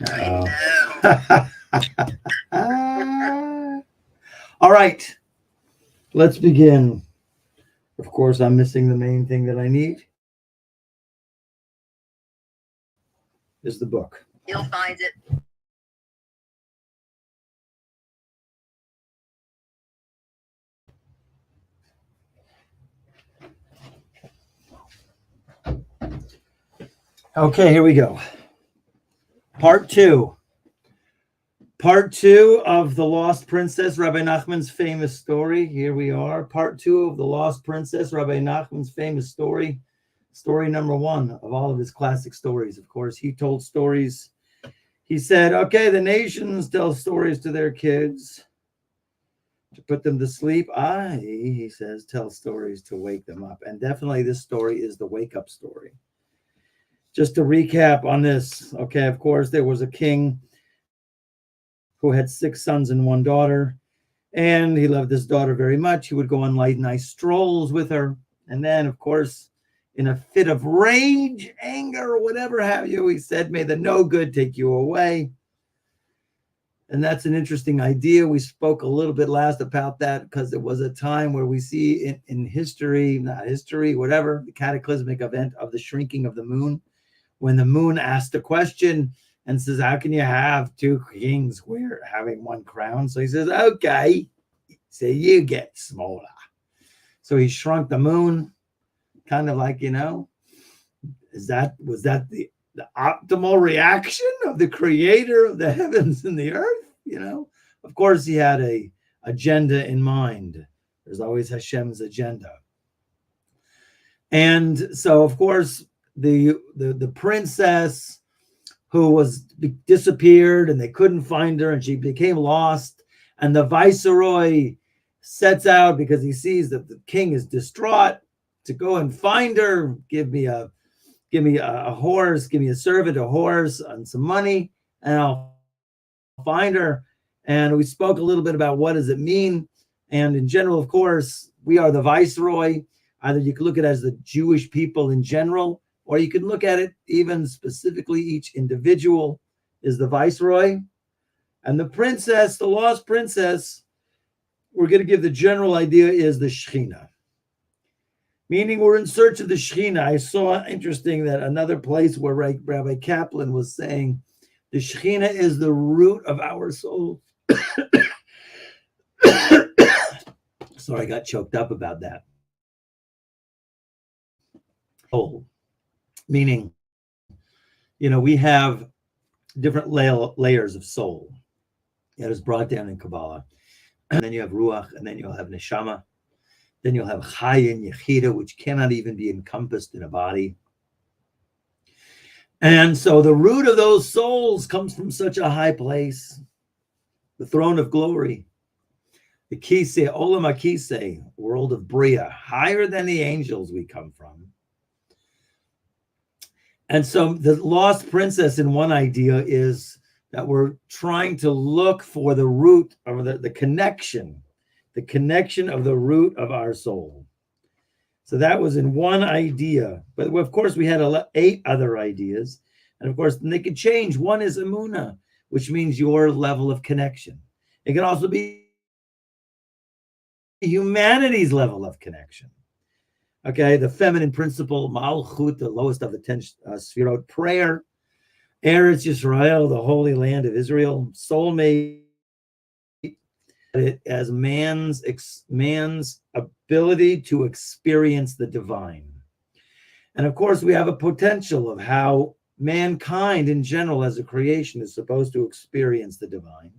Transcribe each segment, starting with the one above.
I know. All right, let's begin. Of course, I'm missing the main thing that I need is the book. You'll find it. Okay, here we go. Part two. Part two of The Lost Princess, Rabbi Nachman's famous story. Here we are. Part two of The Lost Princess, Rabbi Nachman's famous story. Story number one of all of his classic stories. Of course, he told stories. He said, okay, the nations tell stories to their kids to put them to sleep. He says, tell stories to wake them up. And definitely this story is the wake up story. Just to recap on this, okay, of course, there was a king who had 6 sons and 1 daughter, and he loved this daughter very much. He would go on nice strolls with her. And then, of course, in a fit of rage, anger, or whatever have you, he said, may the no good take you away. And that's an interesting idea. We spoke a little bit last about that because it was a time where we see in history, not history, whatever, the cataclysmic event of the shrinking of the moon, when the moon asked a question and says, how can you have 2 kings having 1 crown? So he says, okay, so you get smaller. So he shrunk the moon, kind of like, was that the optimal reaction of the creator of the heavens and the earth? Of course, he had a agenda in mind. There's always Hashem's agenda. And so, of course, the princess who was disappeared and they couldn't find her and she became lost, and the viceroy sets out because he sees that the king is distraught to go and find her. Give me a horse, give me a servant, a horse, and some money, and I'll find her. And we spoke a little bit about what does it mean. And in general, of course, we are the viceroy. Either you can look at it as the Jewish people in general, or you can look at it even specifically, each individual is the viceroy. And the princess, the lost princess, we're going to give the general idea is the Shekhinah. Meaning we're in search of the Shekhinah. I saw interesting that another place where Rabbi Kaplan was saying the Shekhinah is the root of our soul. Sorry, I got choked up about that. Soul. Meaning, we have different layers of soul. That is brought down in Kabbalah. And then you have Ruach, and then you'll have Neshama. Then you'll have Chaya and Yechida, which cannot even be encompassed in a body. And so the root of those souls comes from such a high place, the throne of glory, the Kisei, Olam HaKisei, world of Bria, higher than the angels we come from. And so the lost princess in one idea is that we're trying to look for the root of the connection of the root of our soul. So that was in one idea. But of course, we had 8 other ideas. And of course, they could change. One is Emunah, which means your level of connection. It can also be humanity's level of connection. Okay, the feminine principle, Malchut, the lowest of the 10 Sfirot, prayer, Eretz Yisrael, the holy land of Israel, soulmate, it as man's ability to experience the divine. And of course, we have a potential of how mankind in general as a creation is supposed to experience the divine.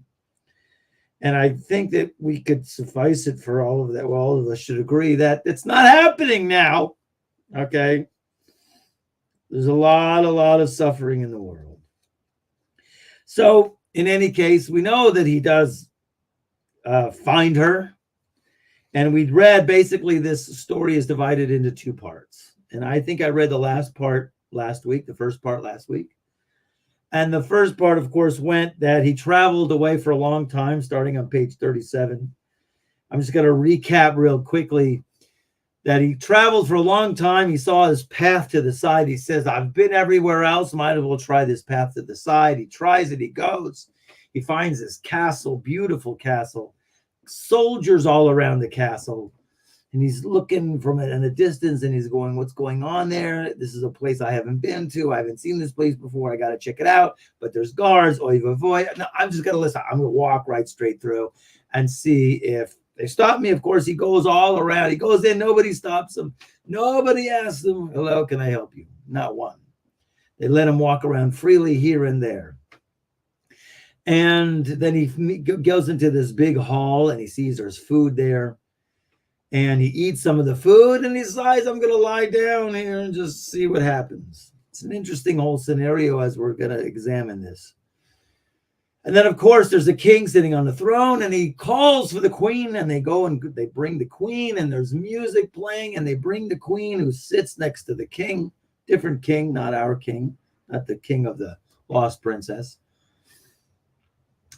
And I think that we could suffice it for all of that. Well, all of us should agree that it's not happening now. Okay. There's a lot of suffering in the world. So in any case, we know that he does find her. And we'd read basically this story is divided into 2 parts. And I think I read the last part last week, the first part last week. And the first part, of course, went that he traveled away for a long time, starting on page 37. I'm just going to recap real quickly that he traveled for a long time. He saw his path to the side. He says, I've been everywhere else. Might as well try this path to the side. He tries it. He goes. He finds this castle, beautiful castle, soldiers all around the castle. And he's looking from it in a distance and he's going, what's going on there? This is a place I haven't been to. I haven't seen this place before. I got to check it out. But there's guards. Oy vey. No, I'm just going to listen. I'm going to walk right straight through and see if they stop me. Of course, he goes all around. He goes in. Nobody stops him. Nobody asks him, hello, can I help you? Not one. They let him walk around freely here and there. And then he goes into this big hall and he sees there's food there. And he eats some of the food and he decides, I'm going to lie down here and just see what happens. It's an interesting whole scenario as we're going to examine this. And then, of course, there's a king sitting on the throne and he calls for the queen and they go and they bring the queen and there's music playing and they bring the queen who sits next to the king. Different king, not our king, not the king of the lost princess.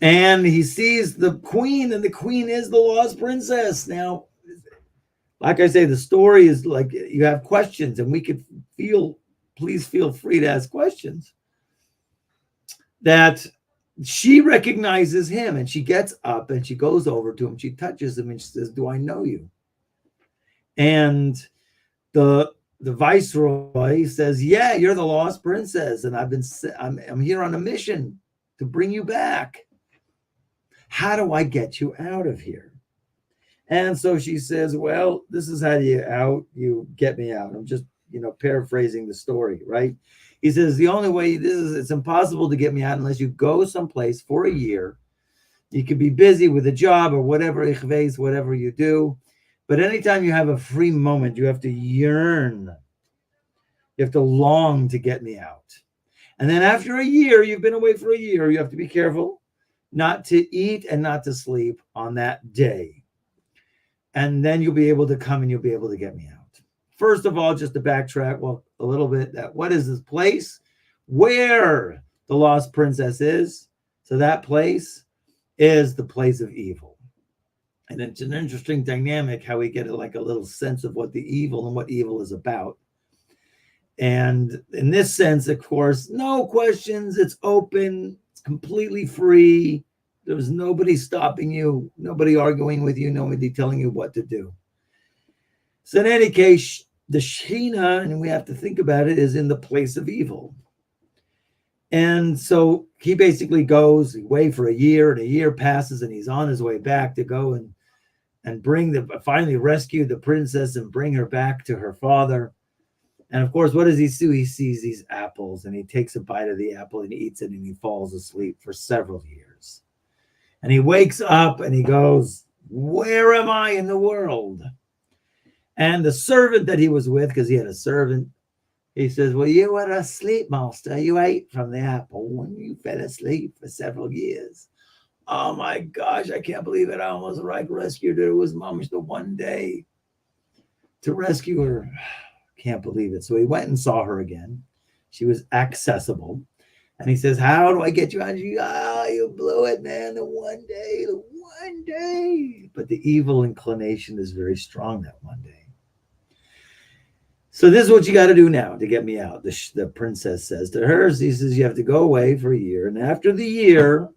And he sees the queen and the queen is the lost princess. Now, like I say, the story is like you have questions and we could please feel free to ask questions. That she recognizes him and she gets up and she goes over to him. She touches him and she says, do I know you? And the viceroy says, yeah, you're the lost princess. And I'm here on a mission to bring you back. How do I get you out of here? And so she says, well, this is how you get me out. I'm just, paraphrasing the story, right? He says, the only way it's impossible to get me out unless you go someplace for a year. You could be busy with a job or whatever you do. But anytime you have a free moment, you have to yearn. You have to long to get me out. And then after a year, you've been away for a year, you have to be careful not to eat and not to sleep on that day. And then you'll be able to come and you'll be able to get me out. First of all, just to backtrack, a little bit, what is this place? Where the lost princess is. So that place is the place of evil. And it's an interesting dynamic how we get a little sense of what the evil and what evil is about. And in this sense, of course, no questions. It's open. It's completely free. There's nobody stopping you, nobody arguing with you, nobody telling you what to do. So in any case, the Shekhinah, and we have to think about it, is in the place of evil. And so he basically goes away for a year, and a year passes, and he's on his way back to go and finally rescue the princess and bring her back to her father. And of course, what does he do? He sees these apples, and he takes a bite of the apple and he eats it, and he falls asleep for several years. And he wakes up and he goes, where am I in the world? And the servant that he was with, because he had a servant, he says, well, you were asleep, master. You ate from the apple when you fell asleep for several years. Oh my gosh, I can't believe it. I almost rescued her. It was Mamish the one day to rescue her. Can't believe it. So he went and saw her again. She was accessible. And he says, how do I get you out? You blew it, man. The one day. But the evil inclination is very strong that one day. So this is what you got to do now to get me out. The princess says to her, he says, you have to go away for a year. And after the year,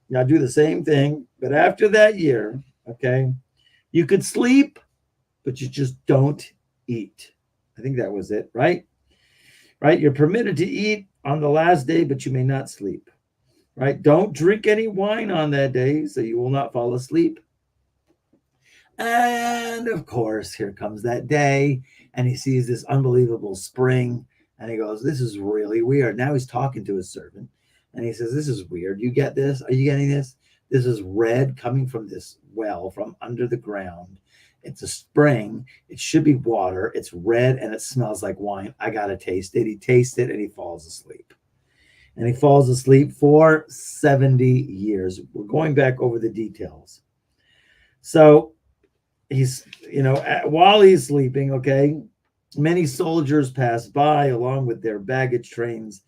now do the same thing. But after that year, okay, you could sleep, but you just don't eat. I think that was it, right? Right? You're permitted to eat on the last day, but you may not sleep, right? Don't drink any wine on that day, so you will not fall asleep. And of course, here comes that day, and he sees this unbelievable spring, and he goes, this is really weird. Now he's talking to his servant, and he says, this is weird. You get this? Are you getting this? This is red coming from this well from under the ground. It's a spring. It should be water. It's red and it smells like wine. I got to taste it. He tastes it and he falls asleep. And he falls asleep for 70 years. We're going back over the details. So he's, while he's sleeping, okay, many soldiers pass by along with their baggage trains,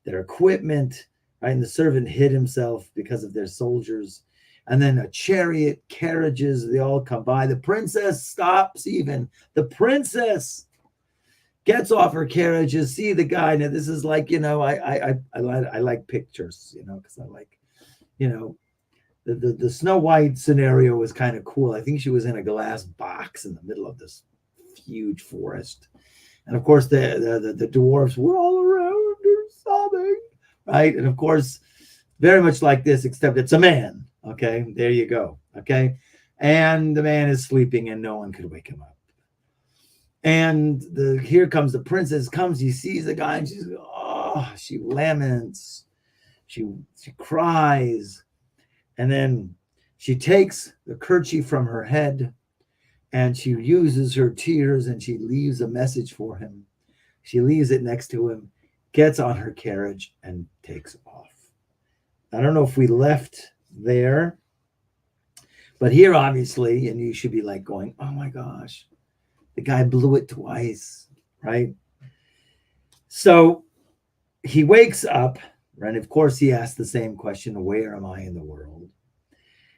their equipment, right? And the servant hid himself because of their soldiers. And then a chariot, carriages, they all come by. The princess stops even. The princess gets off her carriage and see the guy. Now, this is like, I like pictures, because I like, the Snow White scenario was kind of cool. I think she was in a glass box in the middle of this huge forest. And of course, the dwarfs were all around her sobbing, right? And of course, very much like this, except it's a man. Okay, there you go. Okay, and the man is sleeping and no one could wake him up. And here comes the princess, he sees the guy and she laments, she cries, and then she takes the kerchief from her head and she uses her tears and she leaves a message for him. She leaves it next to him, gets on her carriage and takes off. I don't know if we left there, but here obviously, and you should be like going, oh my gosh, the guy blew it twice, right? So he wakes up, and of course he asked the same question, where am I in the world?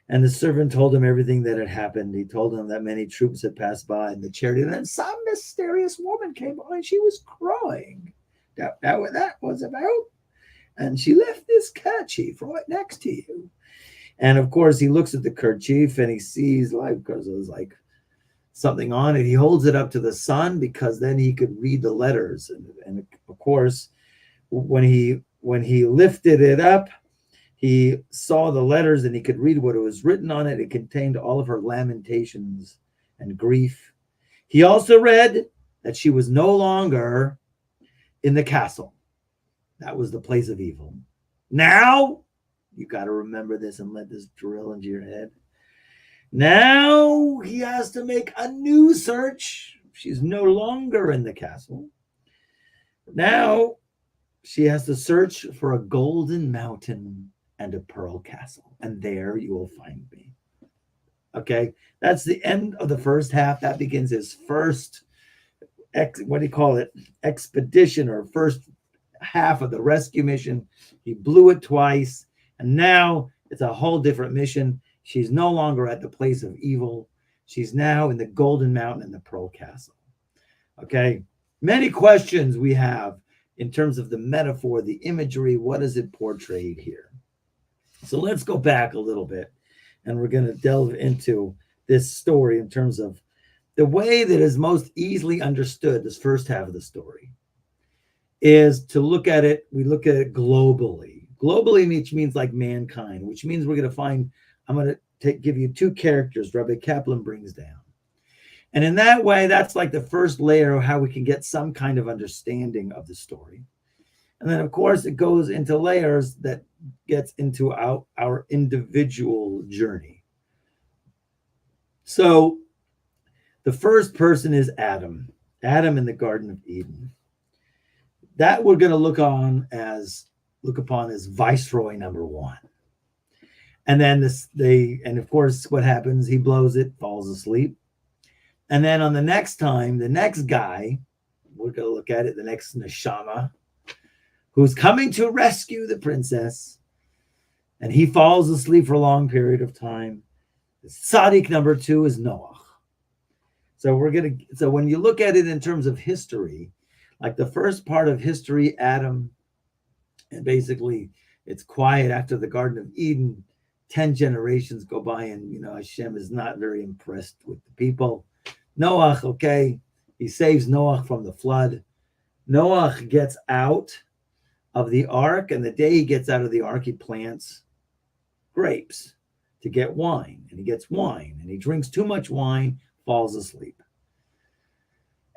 And the servant told him everything that had happened. He told him that many troops had passed by in the chariot, and then some mysterious woman came by and she was crying. That what that was about? And she left this kerchief right next to you. And of course, he looks at the kerchief and he sees, like, because it was like something on it. He holds it up to the sun because then he could read the letters. And of course, when he lifted it up, he saw the letters and he could read what was written on it. It contained all of her lamentations and grief. He also read that she was no longer in the castle. That was the place of evil. Now, you got to remember this and let this drill into your head. Now he has to make a new search. She's no longer in the castle. Now she has to search for a golden mountain and a pearl castle. And there you will find me. Okay, that's the end of the first half. That begins his first, expedition, or first half of the rescue mission. He blew it twice. And now it's a whole different mission. She's no longer at the place of evil. She's now in the Golden Mountain and the Pearl Castle. Okay. Many questions we have in terms of the metaphor, the imagery. What is it portrayed here? So let's go back a little bit and we're going to delve into this story in terms of the way that is most easily understood. This first half of the story is to look at it. We look at it globally. Globally, which means like mankind, which means we're going to find, I'm going to give you two characters Rabbi Kaplan brings down. And in that way, that's like the first layer of how we can get some kind of understanding of the story. And then, of course, it goes into layers that gets into our individual journey. So the first person is Adam in the Garden of Eden. That we're going to look upon as Viceroy number one. And then and of course, what happens? He blows it, falls asleep. And then on the next time, the next guy, we're going to look at it, the next neshama, who's coming to rescue the princess, and he falls asleep for a long period of time. Tzaddik number two is Noah. So when you look at it in terms of history, like the first part of history, Adam, and basically it's quiet after the Garden of Eden. 10 generations go by and, Hashem is not very impressed with the people. Noah, okay, he saves Noah from the flood. Noah gets out of the ark, and the day he gets out of the ark, he plants grapes to get wine. And he gets wine, and he drinks too much wine, falls asleep.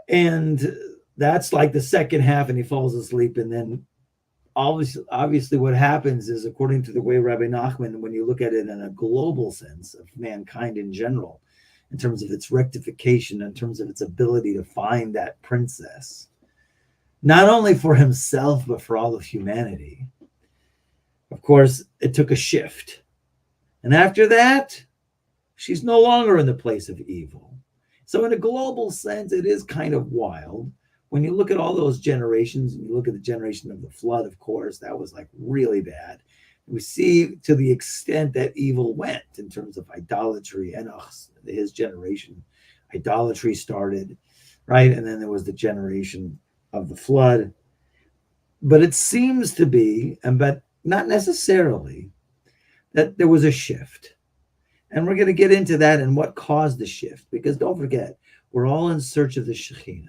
And that's like the second half, and he falls asleep. And then obviously what happens is, according to the way Rabbi Nachman, when you look at it in a global sense of mankind in general, in terms of its rectification, in terms of its ability to find that princess, not only for himself, but for all of humanity, of course, it took a shift. And after that, she's no longer in the place of evil. So in a global sense, it is kind of wild. When you look at all those generations, and you look at the generation of the flood, of course, that was like really bad. We see to the extent that evil went in terms of idolatry. Enoch, his generation, idolatry started, right? And then there was the generation of the flood. But it seems to be, but not necessarily, that there was a shift. And we're going to get into that and what caused the shift. Because don't forget, we're all in search of the Shekhinah.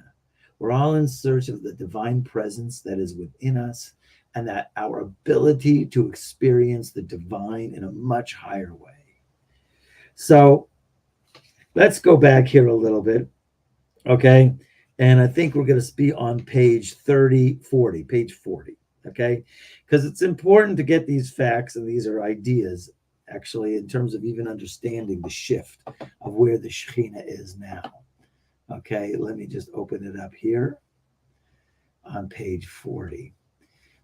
We're all in search of the divine presence that is within us and that our ability to experience the divine in a much higher way. So let's go back here a little bit, okay? And I think we're going to be on page 40, okay? Because it's important to get these facts, and these are ideas, actually, in terms of even understanding the shift of where the Shekhinah is now. Okay, let me just open it up here on page 40.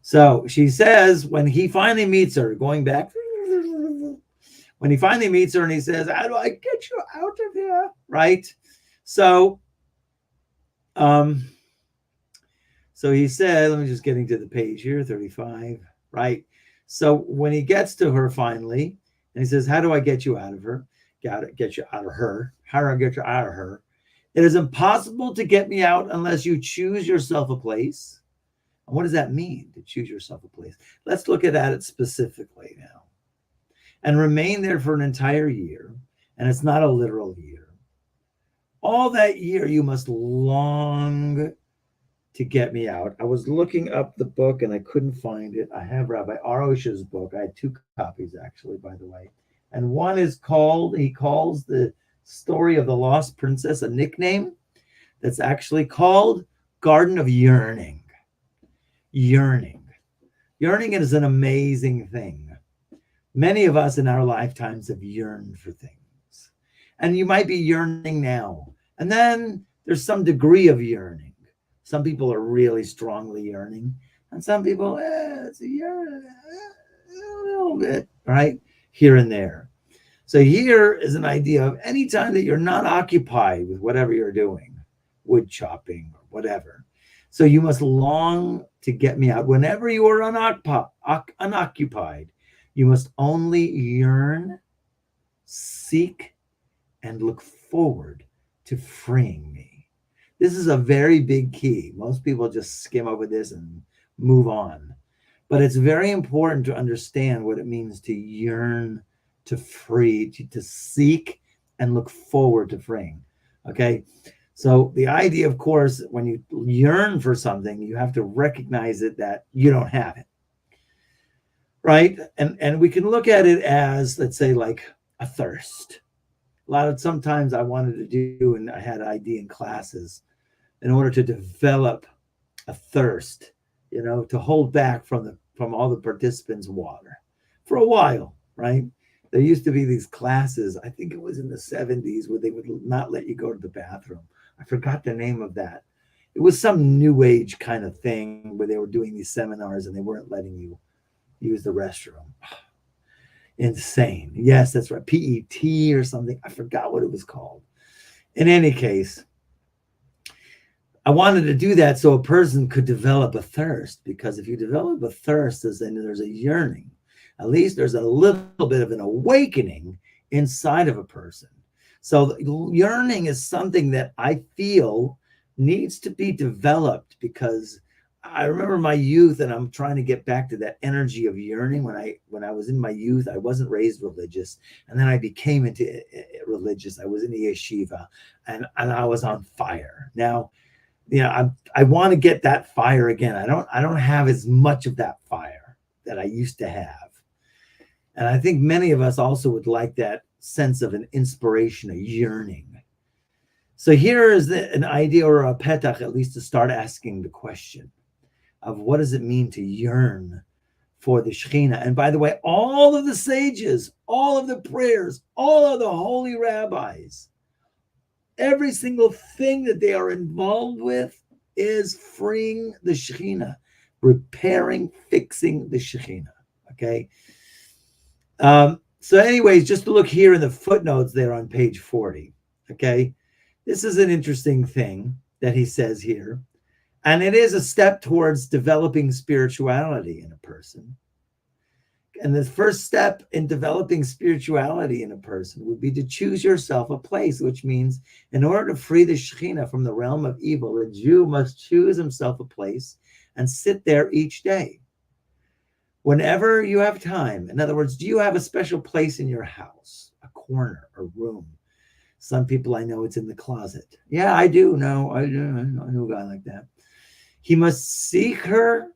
So she says, when he finally meets her, going back, when he finally meets her and he says, how do I get you out of here? Right? So he said, let me just get into the page here, 35, right? So when he gets to her finally, and he says, how do I get you out of her? Get you out of her. How do I get you out of her? It is impossible to get me out unless you choose yourself a place. And what does that mean, to choose yourself a place? Let's look at it specifically now. And remain there for an entire year. And it's not a literal year. All that year you must long to get me out. I was looking up the book and I couldn't find it. I have Rabbi Arosh's book. I had 2 copies, actually, by the way. And one is called, he calls the Story of the Lost Princess a nickname that's actually called Garden of Yearning. Yearning. Yearning is an amazing thing. Many of us in our lifetimes have yearned for things. And you might be yearning now. And then there's some degree of yearning. Some people are really strongly yearning. And some people, it's a yearning, a little bit, right? Here and there. So here is an idea of any time that you're not occupied with whatever you're doing, wood chopping or whatever. So you must long to get me out. Whenever you are unoccupied, you must only yearn, seek, and look forward to freeing me. This is a very big key. Most people just skim over this and move on. But it's very important to understand what it means to yearn, to free, to seek, and look forward to freeing. Okay? So the idea, of course, when you yearn for something, you have to recognize it that you don't have it. Right? And we can look at it as, let's say, like a thirst. Sometimes I wanted to do, and I had an idea in classes, in order to develop a thirst, to hold back from all the participants' water for a while, right? There used to be these classes, I think it was in the 70s, where they would not let you go to the bathroom. I forgot the name of that. It was some new age kind of thing where they were doing these seminars and they weren't letting you use the restroom. Insane. Yes, that's right. PET or something. I forgot what it was called. In any case, I wanted to do that so a person could develop a thirst, because if you develop a thirst, then there's a yearning. At least there's a little bit of an awakening inside of a person. So yearning is something that I feel needs to be developed, because I remember my youth, and I'm trying to get back to that energy of yearning. When I was in my youth, I wasn't raised religious, and then I became into religious. I was in the yeshiva, and I was on fire. Now, I want to get that fire again. I don't have as much of that fire that I used to have. And I think many of us also would like that sense of an inspiration, a yearning. So here is an idea, or a petach, at least, to start asking the question of what does it mean to yearn for the Shekhinah. And by the way, all of the sages, all of the prayers, all of the holy rabbis, every single thing that they are involved with is freeing the Shekhinah, repairing, fixing the Shekhinah. Okay. So anyways, just to look here in the footnotes there on page 40. Okay. This is an interesting thing that he says here. And it is a step towards developing spirituality in a person. And the first step in developing spirituality in a person would be to choose yourself a place, which means in order to free the Shekhinah from the realm of evil, a Jew must choose himself a place and sit there each day. Whenever you have time. In other words, do you have a special place in your house, a corner, a room? Some people I know it's in the closet. Yeah, I do. No, I do. I know a guy like that. He must seek her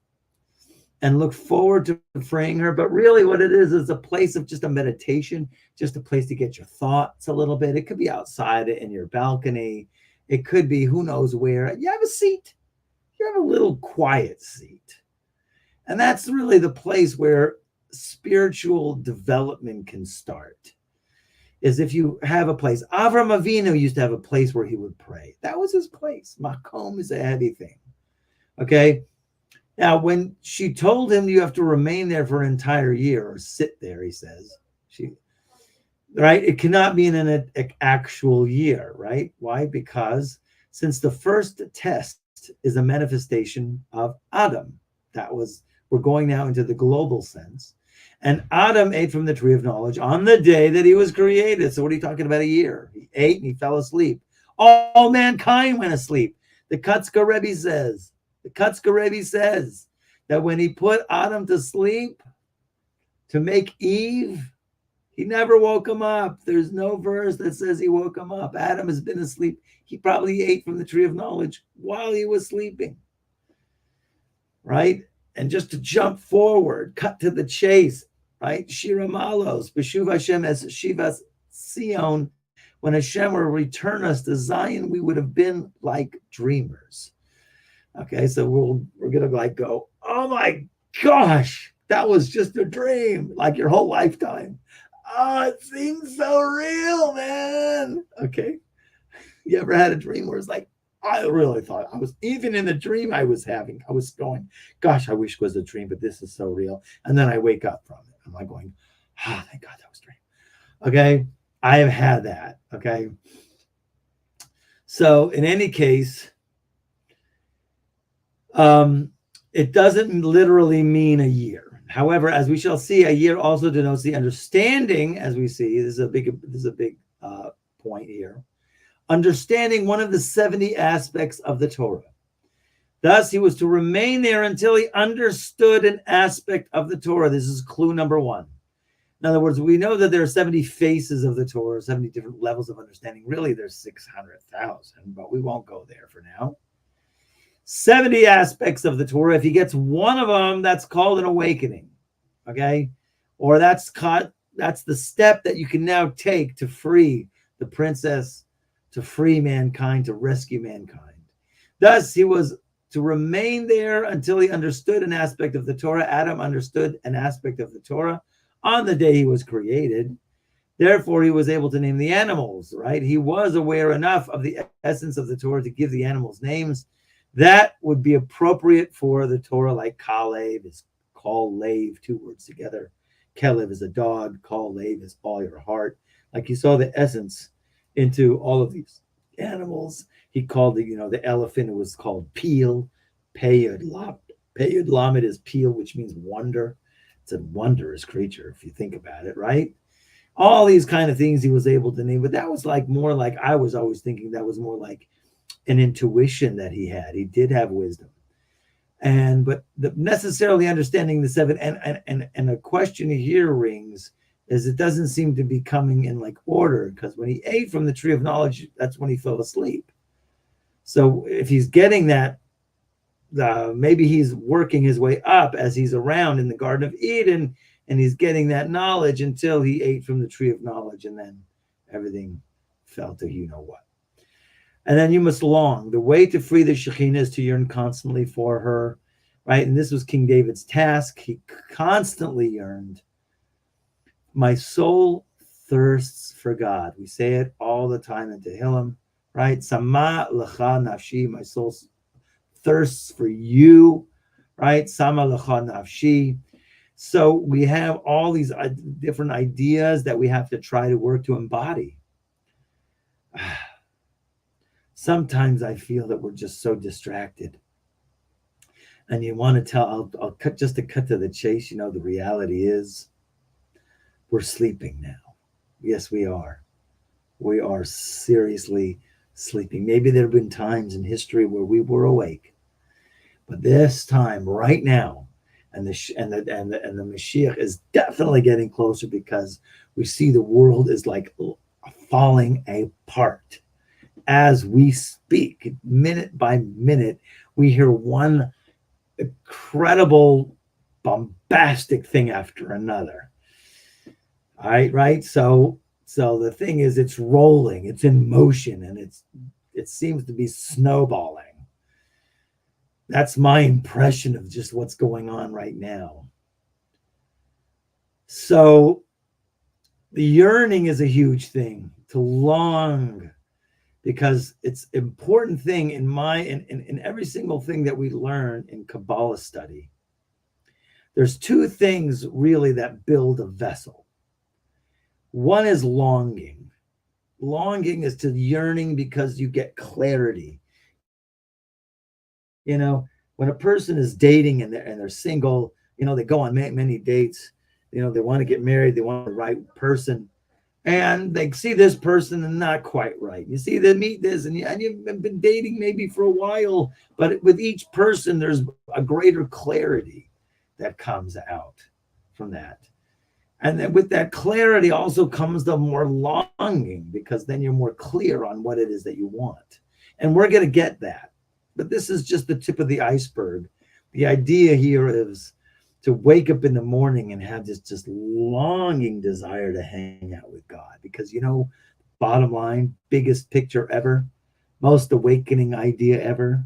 and look forward to freeing her. But really what it is a place of just a meditation, just a place to get your thoughts a little bit. It could be outside in your balcony. It could be who knows where. You have a seat. You have a little quiet seat. And that's really the place where spiritual development can start, is if you have a place. Avram Avinu used to have a place where he would pray. That was his place. Makom is a heavy thing. Okay? Now, when she told him you have to remain there for an entire year or sit there, he says, right? It cannot be in an actual year, right? Why? Because since the first test is a manifestation of Adam, we're going now into the global sense. And Adam ate from the tree of knowledge on the day that he was created. So what are you talking about, a year? He ate and he fell asleep. All mankind went asleep. The Kutzker Rebbe says that when he put Adam to sleep to make Eve, he never woke him up. There's no verse that says he woke him up. Adam has been asleep. He probably ate from the tree of knowledge while he was sleeping, right? And just to jump forward, cut to the chase, right? Shira Malos, Beshuv Hashem as Shivas Sion. When Hashem will return us to Zion, we would have been like dreamers. Okay, so we're gonna go, oh my gosh, that was just a dream, like your whole lifetime. Oh, it seems so real, man. Okay, you ever had a dream where it's like, I really thought I was, even in the dream I was having, I was going, gosh, I wish it was a dream, but this is so real. And then I wake up from it. I'm like going, thank God that was a dream. Okay, I have had that. Okay, so in any case, it doesn't literally mean a year. However, as we shall see, a year also denotes the understanding, as we see. This is a big point here. Understanding one of the 70 aspects of the Torah. Thus, he was to remain there until he understood an aspect of the Torah. This is clue number one. In other words, we know that there are 70 faces of the Torah, 70 different levels of understanding. Really, there's 600,000, but we won't go there for now. 70 aspects of the Torah. If he gets one of them, that's called an awakening, okay? Or that's the step that you can now take to free the princess, to free mankind, to rescue mankind. Thus, he was to remain there until he understood an aspect of the Torah. Adam understood an aspect of the Torah on the day he was created. Therefore, he was able to name the animals, right? He was aware enough of the essence of the Torah to give the animals names. That would be appropriate for the Torah, like Kalev is call lave, two words together. Kelev is a dog, call lave is all your heart. Like you saw the essence into all of these animals. He called the elephant, it was called Peel. Peyud Lamed is Peel, which means wonder. It's a wondrous creature, if you think about it, right? All these kind of things he was able to name, but that was more like I was always thinking that was more like an intuition that he had. He did have wisdom, but necessarily understanding the seven and a question here rings is it doesn't seem to be coming in order, because when he ate from the tree of knowledge, that's when he fell asleep. So if he's getting that, maybe he's working his way up as he's around in the Garden of Eden, and he's getting that knowledge until he ate from the tree of knowledge, and then everything fell to what. And then you must long. The way to free the Shekhinah is to yearn constantly for her, right? And this was King David's task. He constantly yearned. My soul thirsts for God. We say it all the time in Tehillim, right? Sama lecha nafshi. My soul thirsts for you, right? Sama lecha nafshi. So we have all these different ideas that we have to try to work to embody. Sometimes I feel that we're just so distracted. And you want to tell, I'll cut just to cut to the chase. The reality is we're sleeping now. Yes, we are. We are seriously sleeping. Maybe there have been times in history where we were awake, but this time, right now, and the Mashiach is definitely getting closer, because we see the world is like falling apart as we speak. Minute by minute, we hear one incredible, bombastic thing after another. All right, right. So the thing is, it's rolling, it's in motion, and it seems to be snowballing. That's my impression of just what's going on right now. So the yearning is a huge thing, to long, because it's an important thing in every single thing that we learn in Kabbalah study. There's two things really that build a vessel. One is longing. Longing is to yearning because you get clarity. When a person is dating and they're single, they go on many dates. They want to get married. They want the right person, and they see this person and not quite right. You see, they meet this, and you've been dating maybe for a while, but with each person, there's a greater clarity that comes out from that. And then with that clarity also comes the more longing, because then you're more clear on what it is that you want. And we're going to get that. But this is just the tip of the iceberg. The idea here is to wake up in the morning and have this just longing desire to hang out with God. Because, bottom line, biggest picture ever, most awakening idea ever,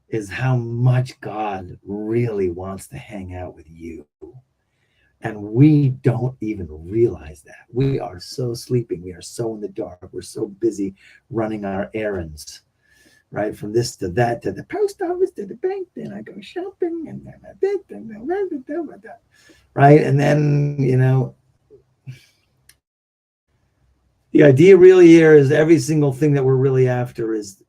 is how much God really wants to hang out with you. And we don't even realize that. We are so sleeping. We are so in the dark. We're so busy running our errands, right? From this to that, to the post office, to the bank. Then I go shopping, and then I did, and then right? And then, the idea really here is every single thing that we're really after is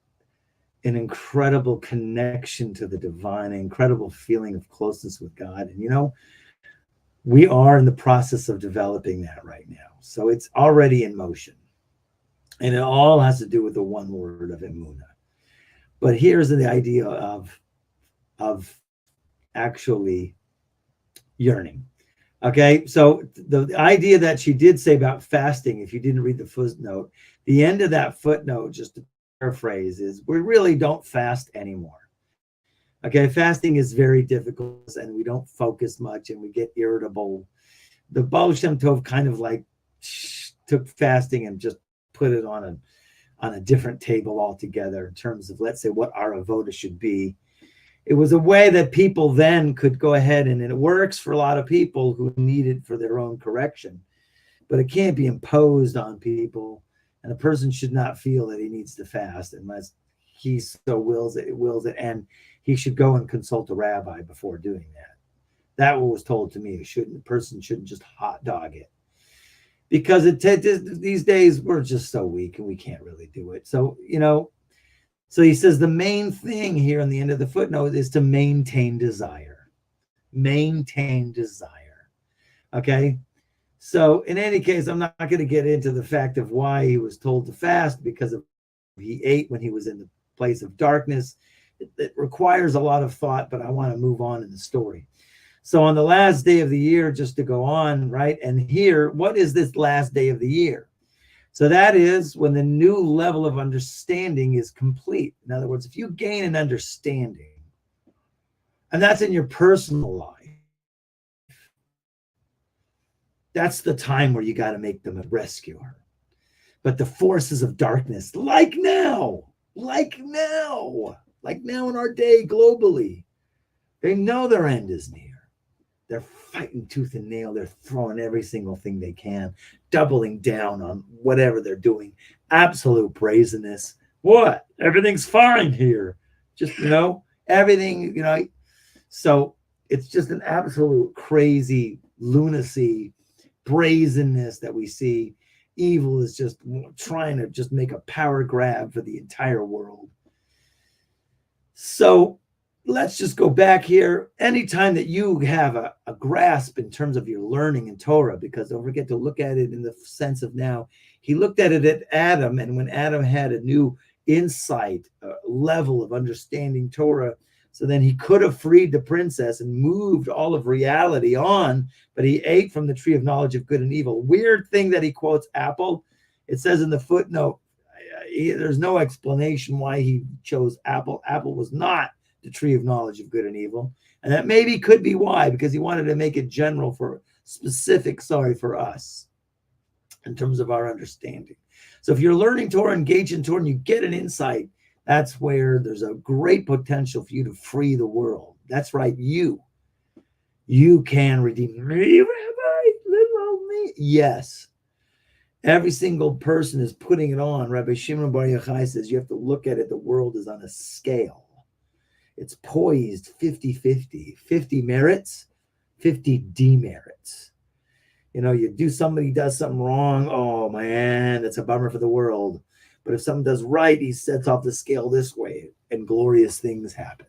an incredible connection to the divine, an incredible feeling of closeness with God. And, we are in the process of developing that right now. So it's already in motion. And it all has to do with the one word of Emunah. But here's the idea of actually yearning. Okay, so the idea that she did say about fasting, if you didn't read the footnote, the end of that footnote, just to paraphrase, is we really don't fast anymore. Okay, fasting is very difficult, and we don't focus much, and we get irritable. The Baal Shem Tov kind of like took fasting and just put it on a different table altogether in terms of, let's say, what our avoda should be. It was a way that people then could go ahead, and it works for a lot of people who need it for their own correction, but it can't be imposed on people, and a person should not feel that he needs to fast unless he so wills it, and he should go and consult a rabbi before doing that. That was told to me. A person shouldn't just hot dog it, because these days we're just so weak and we can't really do it. So, so he says the main thing here in the end of the footnote is to maintain desire. Maintain desire. Okay. So in any case, I'm not going to get into the fact of why he was told to fast, because he ate when he was in the place of darkness. It requires a lot of thought, but I want to move on in the story. So on the last day of the year, just to go on, right? And here, what is this last day of the year? So that is when the new level of understanding is complete. In other words, if you gain an understanding, and that's in your personal life, that's the time where you got to make them a rescuer. But the forces of darkness, like now in our day globally, they know their end is near. They're fighting tooth and nail. They're throwing every single thing they can, doubling down on whatever they're doing. Absolute brazenness. What? Everything's fine here. Just, everything, So it's just an absolute crazy lunacy, brazenness that we see. Evil is just trying to just make a power grab for the entire world. So, let's just go back here. Anytime that you have a grasp in terms of your learning in Torah, because don't forget to look at it in the sense of now, he looked at it at Adam, and when Adam had a new insight, level of understanding Torah, so then he could have freed the princess and moved all of reality on, but he ate from the tree of knowledge of good and evil. Weird thing that he quotes apple. It says in the footnote, there's no explanation why he chose apple. Apple was not the tree of knowledge of good and evil. And that maybe could be why, because he wanted to make it general for specific, for us in terms of our understanding. So if you're learning Torah, engage in Torah, and you get an insight, that's where there's a great potential for you to free the world. That's right, you can redeem me, Rabbi, little old me. Yes. Every single person is putting it on. Rabbi Shimon Bar Yochai says you have to look at it. The world is on a scale. It's poised 50-50. 50 merits, 50 demerits. Somebody does something wrong. Oh, man, that's a bummer for the world. But if something does right, he sets off the scale this way, and glorious things happen.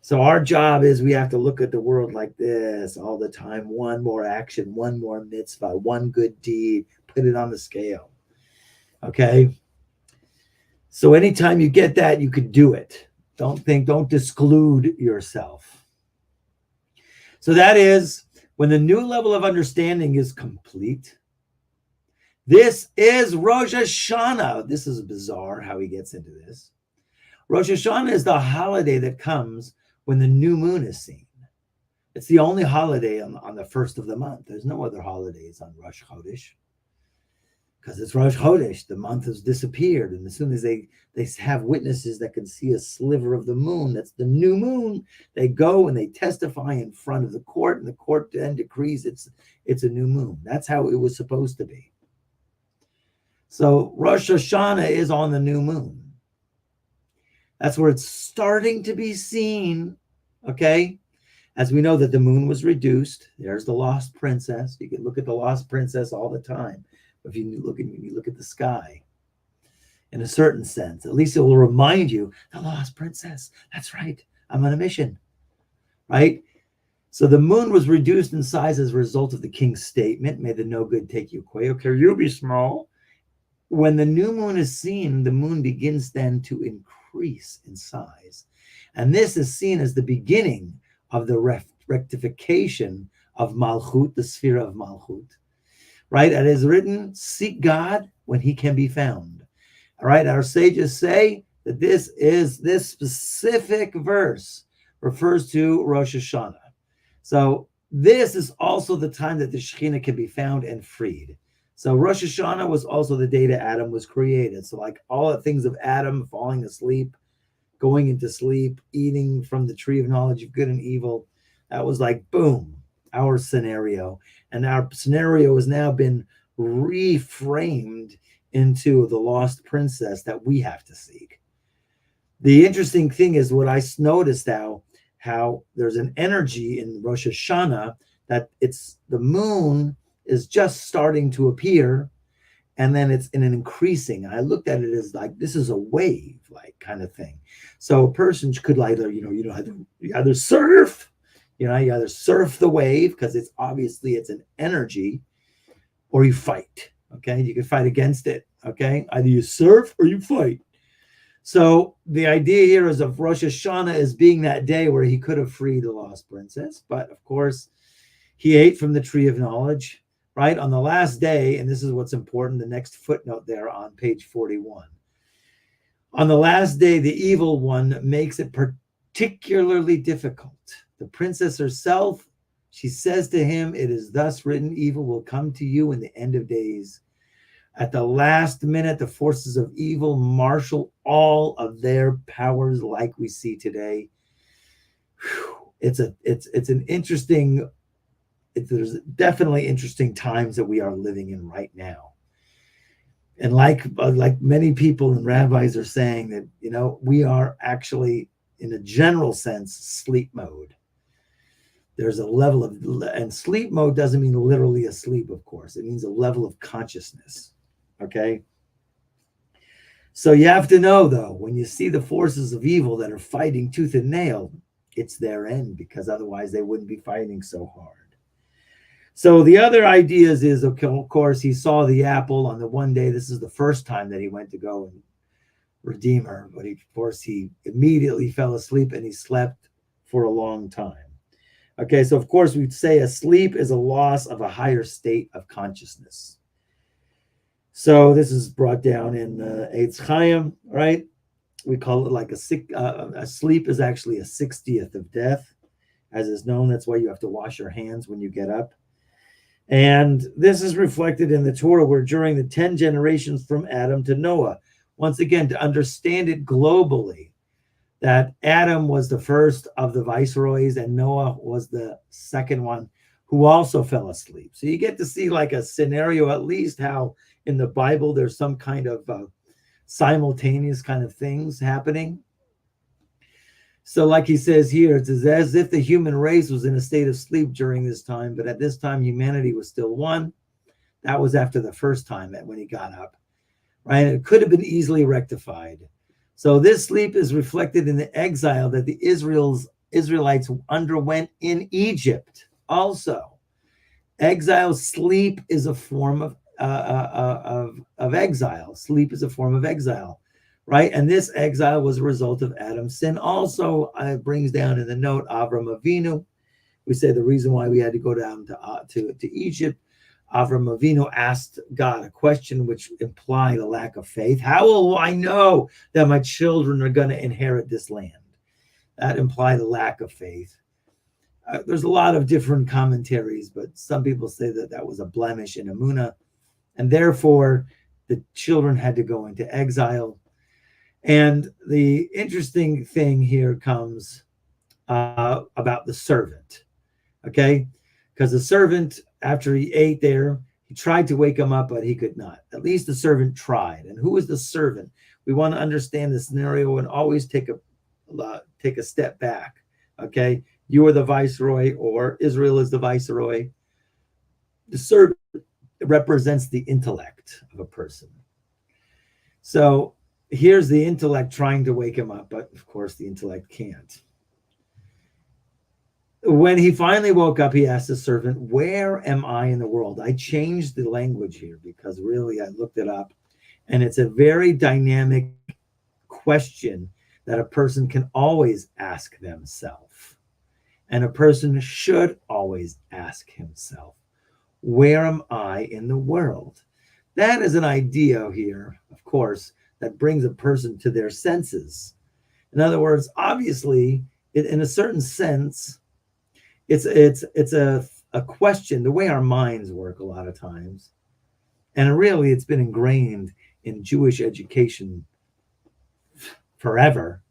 So our job is we have to look at the world like this all the time. One more action, one more mitzvah, one good deed, put it on the scale. Okay? So anytime you get that, you could do it. Don't exclude yourself. So that is when the new level of understanding is complete. This is Rosh Hashanah. This is bizarre how he gets into this. Rosh Hashanah is the holiday that comes when the new moon is seen. It's the only holiday on the first of the month. There's no other holidays on Rosh Chodesh because it's Rosh Chodesh. The month has disappeared. And as soon as they have witnesses that can see a sliver of the moon, that's the new moon, they go and they testify in front of the court, and the court then decrees it's a new moon. That's how it was supposed to be. So Rosh Hashanah is on the new moon. That's where it's starting to be seen, okay? As we know that the moon was reduced, there's the lost princess. You can look at the lost princess all the time. If you look at the sky, in a certain sense, at least it will remind you, the lost princess, that's right, I'm on a mission, right? So the moon was reduced in size as a result of the king's statement, may the no good take you away, okay, you be small. When the new moon is seen, the moon begins then to increase in size. And this is seen as the beginning of the rectification of Malchut, the sphere of Malchut. Right? It is written, seek God when he can be found. All right? Our sages say that this specific verse refers to Rosh Hashanah. So this is also the time that the Shekhinah can be found and freed. So Rosh Hashanah was also the day that Adam was created. So like all the things of Adam falling asleep, going into sleep, eating from the tree of knowledge of good and evil, that was like, boom, our scenario. And our scenario has now been reframed into the lost princess that we have to seek. The interesting thing is what I noticed how there's an energy in Rosh Hashanah that it's the moon is just starting to appear, and then it's in an increasing. I looked at it as like this is a wave, like kind of thing. So a person could either, you either surf, you either surf the wave because it's obviously it's an energy, or you fight. Okay, you can fight against it. Okay, either you surf or you fight. So the idea here is of Rosh Hashanah as being that day where he could have freed the lost princess, but of course he ate from the tree of knowledge. Right? On the last day, and this is what's important, the next footnote there on page 41. On the last day, the evil one makes it particularly difficult. The princess herself, she says to him, it is thus written, evil will come to you in the end of days. At the last minute, the forces of evil marshal all of their powers like we see today. It's an interesting... There's definitely interesting times that we are living in right now. And like many people and rabbis are saying that, we are actually, in a general sense, sleep mode. There's a level of, and sleep mode doesn't mean literally asleep, of course. It means a level of consciousness, okay? So you have to know, though, when you see the forces of evil that are fighting tooth and nail, it's their end, because otherwise they wouldn't be fighting so hard. So the other ideas is, of course, he saw the apple on the one day. This is the first time that he went to go and redeem her. But of course, he immediately fell asleep and he slept for a long time. Okay, so of course, we'd say a sleep is a loss of a higher state of consciousness. So this is brought down in Eitz Chaim, right? We call it like a sleep is actually a 60th of death, as is known. That's why you have to wash your hands when you get up. And this is reflected in the Torah, where during the 10 generations from Adam to Noah, once again, to understand it globally, that Adam was the first of the viceroys and Noah was the second one who also fell asleep. So you get to see like a scenario, at least how in the Bible there's some kind of simultaneous kind of things happening. So like he says here, it's as if the human race was in a state of sleep during this time, but at this time humanity was still one. That was after the first time when he got up, right? It could have been easily rectified. So this sleep is reflected in the exile that the Israelites underwent in Egypt. Also, exile, sleep is a form of exile. Sleep is a form of exile, right? And this exile was a result of Adam's sin. Also, it brings down in the note Avram Avinu. We say the reason why we had to go down to Egypt. Avram Avinu asked God a question which implied a lack of faith. How will I know that my children are going to inherit this land? That implied a lack of faith. There's a lot of different commentaries, but some people say that that was a blemish in Emunah, and therefore the children had to go into exile. And the interesting thing here comes about the servant, okay? Because the servant, after he ate there, he tried to wake him up, but he could not. At least the servant tried. And who is the servant? We want to understand the scenario and always take a step back, okay? You are the viceroy, or Israel is the viceroy. The servant represents the intellect of a person. So here's the intellect trying to wake him up, but of course the intellect can't. When he finally woke up, he asked the servant, "Where am I in the world?" I changed the language here because really I looked it up, and it's a very dynamic question that a person can always ask themselves. And a person should always ask himself, where am I in the world? That is an idea here, of course, that brings a person to their senses. In other words, obviously, in a certain sense, it's a question, the way our minds work a lot of times. And really, it's been ingrained in Jewish education forever,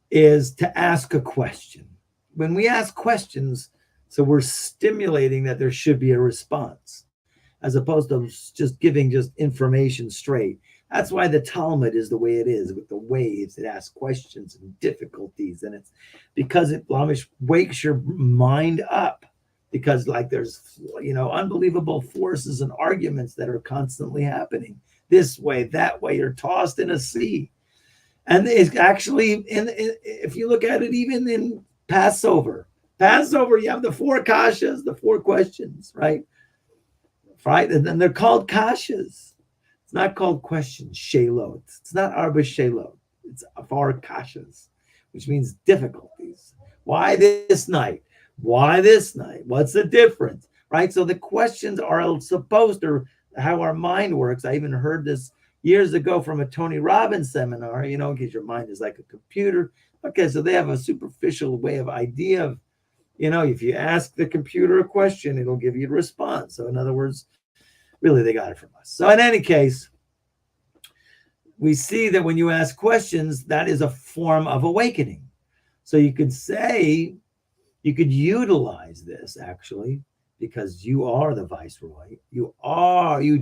is to ask a question. When we ask questions, so we're stimulating that there should be a response, as opposed to just giving just information straight. That's why the Talmud is the way it is, with the waves. It asks questions and difficulties, and it's because it wakes your mind up, because like there's unbelievable forces and arguments that are constantly happening this way, that way. You're tossed in a sea. And it's actually, if you look at it, even in Passover, you have the four kashas, the four questions, right? Right? And then they're called kashas. It's not called questions, shelot. It's not arba shelot. It's four kashas, which means difficulties. Why this night? Why this night? What's the difference? Right? So the questions are supposed to, how our mind works. I even heard this years ago from a Tony Robbins seminar, because your mind is like a computer. Okay, so they have a superficial way of idea of, if you ask the computer a question, it'll give you a response. So in other words, really they got it from us. So in any case, we see that when you ask questions, that is a form of awakening. So you could say, you could utilize this actually, because you are the viceroy. You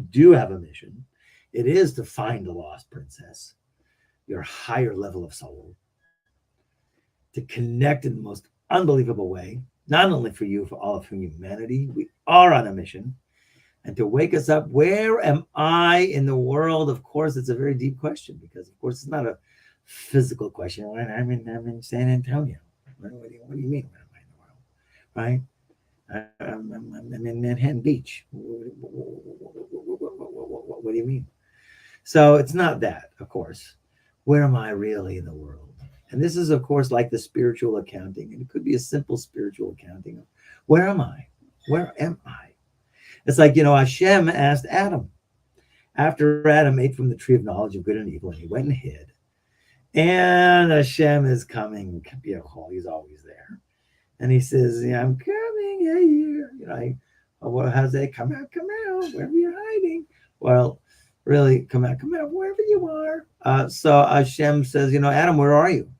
do have a mission. It is to find the lost princess, your higher level of soul, to connect in the most unbelievable way, not only for you, for all of humanity. We are on a mission. and to wake us up. Where am I in the world? Of course, it's a very deep question because, of course, it's not a physical question. I'm in San Antonio. What do you mean? Where am I in the world? Right? I'm in Manhattan Beach. What do you mean? So it's not that, of course. Where am I really in the world? And this is, of course, like the spiritual accounting. And it could be a simple spiritual accounting. Where am I? Where am I? It's like, Hashem asked Adam. After Adam ate from the tree of knowledge of good and evil, and he went and hid. And Hashem is coming. He's always there. And he says, I'm coming here. Well, how's that? Come out, wherever you're hiding. Well, really, come out, wherever you are. So Hashem says, Adam, where are you?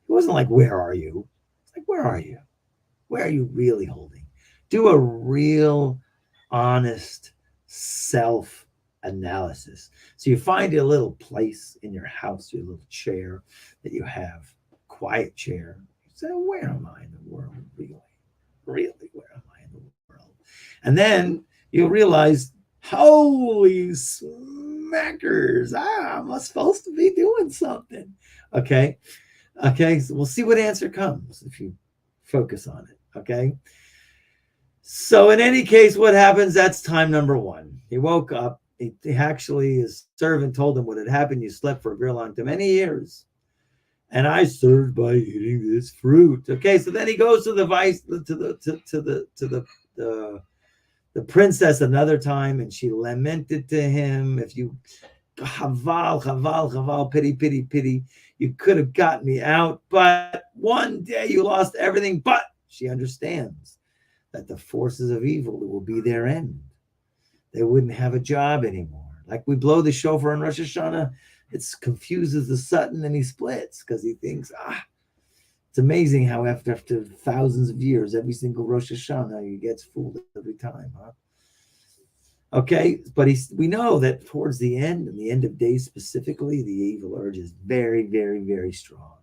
It wasn't like, where are you? It's like, where are you? Where are you really holding? Do a real, honest self-analysis. So you find a little place in your house, your little chair that you have, quiet chair. You say, where am I in the world, really? Really, where am I in the world? And then you'll realize, holy smackers, I'm supposed to be doing something. Okay, so we'll see what answer comes if you focus on it, okay? So in any case, what happens, that's time number one. He woke up. He actually, his servant told him what had happened. You slept for a very long time, many years. And I served by eating this fruit. Okay, so then he goes to the princess another time, and she lamented to him, if you chaval, pity, you could have got me out, but one day you lost everything. But she understands that the forces of evil will be their end. They wouldn't have a job anymore. Like we blow the shofar on Rosh Hashanah, it confuses the Satan and he splits because he thinks, it's amazing how after thousands of years, every single Rosh Hashanah, he gets fooled every time, huh? Okay, but we know that towards the end, and the end of days specifically, the evil urge is very, very, very strong.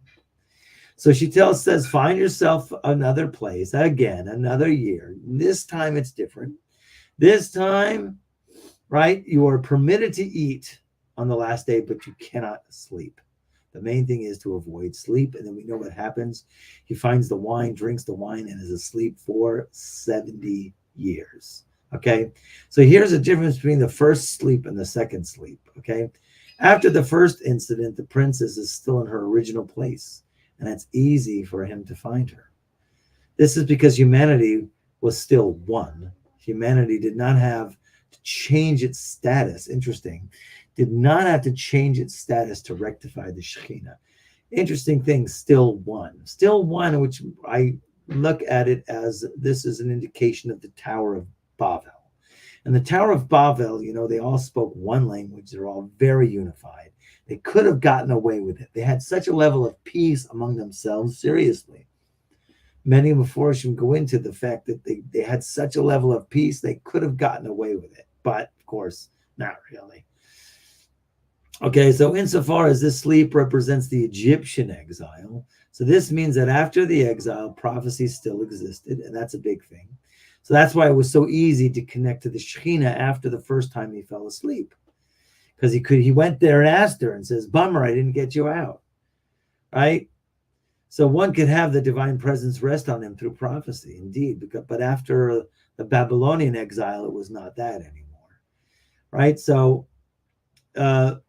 So she says, find yourself another place, again, another year. This time it's different. This time, right, you are permitted to eat on the last day, but you cannot sleep. The main thing is to avoid sleep. And then we know what happens. He finds the wine, drinks the wine, and is asleep for 70 years. Okay, so here's a difference between the first sleep and the second sleep. Okay, after the first incident, the princess is still in her original place, and it's easy for him to find her. This is because humanity was still one. Humanity did not have to change its status. Interesting. Did not have to change its status to rectify the Shekhinah. Interesting thing, still one. Still one, which I look at it as this is an indication of the Tower of Babel. And the Tower of Babel, they all spoke one language. They're all very unified. They could have gotten away with it. They had such a level of peace among themselves, seriously. Many Meforshim go into the fact that they had such a level of peace, they could have gotten away with it. But, of course, not really. Okay, so insofar as this sleep represents the Egyptian exile, so this means that after the exile, prophecy still existed, and that's a big thing. So that's why it was so easy to connect to the Shekhinah after the first time he fell asleep. Because he went there and asked her and says, bummer, I didn't get you out. Right? So one could have the divine presence rest on him through prophecy, indeed. But after the Babylonian exile, it was not that anymore. Right? So the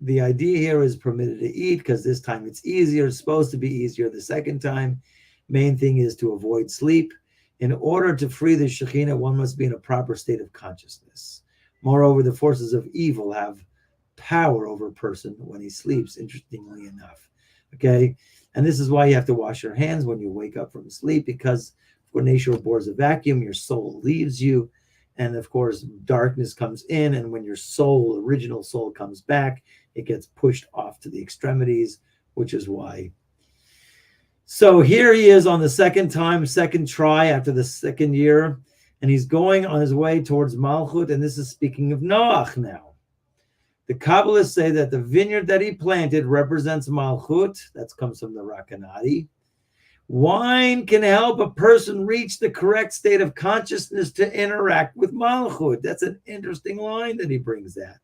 idea here is permitted to eat because this time it's easier. It's supposed to be easier the second time. Main thing is to avoid sleep. In order to free the Shekhinah, one must be in a proper state of consciousness. Moreover, the forces of evil have power over a person when he sleeps, interestingly enough. Okay? And this is why you have to wash your hands when you wake up from sleep, because when nature abhors a vacuum, your soul leaves you. And of course, darkness comes in. And when your soul, original soul, comes back, it gets pushed off to the extremities, which is why. So here he is on the second try after the second year, and he's going on his way towards Malchut, and this is speaking of Noach now. The Kabbalists say that the vineyard that he planted represents Malchut, that comes from the Rakanati, Wine can help a person reach the correct state of consciousness to interact with Malchut. That's an interesting line that he brings that.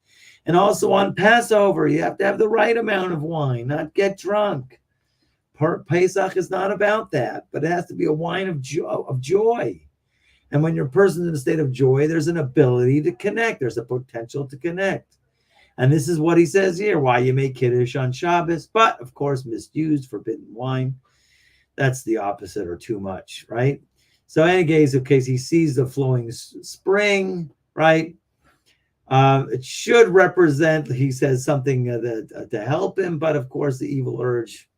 And also on Passover, you have to have the right amount of wine, not get drunk. Pesach is not about that, but it has to be a wine of joy. And when your person's in a state of joy, there's an ability to connect. There's a potential to connect. And this is what he says here, why you make Kiddush on Shabbos, but of course, misused, forbidden wine. That's the opposite or too much, right? So in case he sees the flowing spring, right? It should represent, he says, something to help him, but of course the evil urge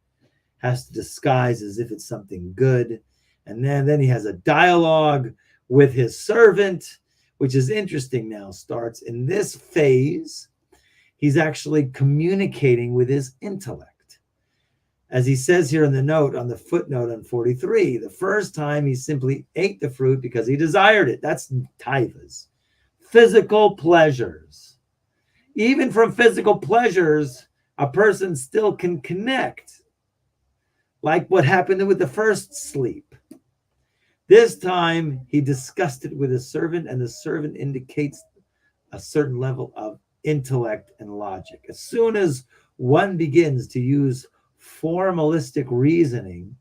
has to disguise as if it's something good. And then he has a dialogue with his servant, which is interesting now, starts in this phase. He's actually communicating with his intellect. As he says here in the note, on the footnote on 43, the first time he simply ate the fruit because he desired it. That's taivas. Physical pleasures. Even from physical pleasures, a person still can connect. Like what happened with the first sleep. This time, he discussed it with his servant, and the servant indicates a certain level of intellect and logic. As soon as one begins to use formalistic reasoning,